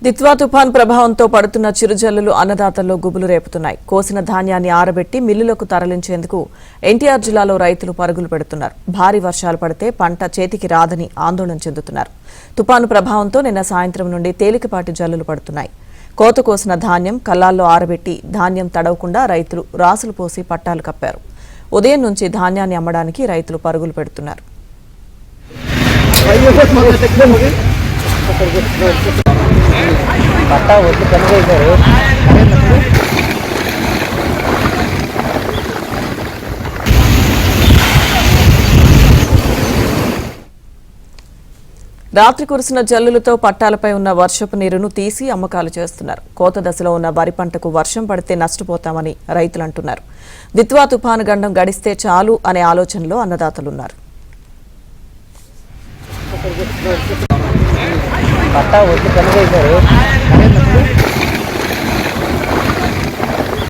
దిత్వా తుఫాన్ ప్రభావంతో పడుతున్న చిరుజల్లులు అన్నదాతల్లో గుబులు రేపుతున్నాయి. కోసిన ధాన్యాన్ని ఆరబెట్టి మిల్లులకు తరలించేందుకు ఎన్టీఆర్ జిల్లాలో రైతులు పరుగులు పెడుతున్నారు. భారీ వర్షాలు పడితే పంట చేతికి రాదని ఆందోళన చెందుతున్నారు. తుపాను ప్రభావంతో నిన్న సాయంత్రం నుండి తేలికపాటి జల్లులు పడుతున్నాయి. కోత కోసిన ధాన్యం కల్లాల్లో ఆరబెట్టి ధాన్యం తడవకుండా రైతులు రాసులు పోసి పట్టాలు కప్పారు. ఉదయం నుంచి ధాన్యాన్ని అమ్మడానికి రైతులు పరుగులు పెడుతున్నారు. రాత్రి కురిసిన జల్లులతో పట్టాలపై ఉన్న వర్షపు నీరును తీసి అమ్మకాలు చేస్తున్నారు. కోత దశలో ఉన్న వరి పంటకు వర్షం పడితే నష్టపోతామని రైతులు అంటున్నారు. దిత్వా తుఫాను గండం గడిస్తే చాలు అనే ఆలోచనలో అన్నదాతలున్నారు. పట్టా వచ్చి కనుగొన్నారు.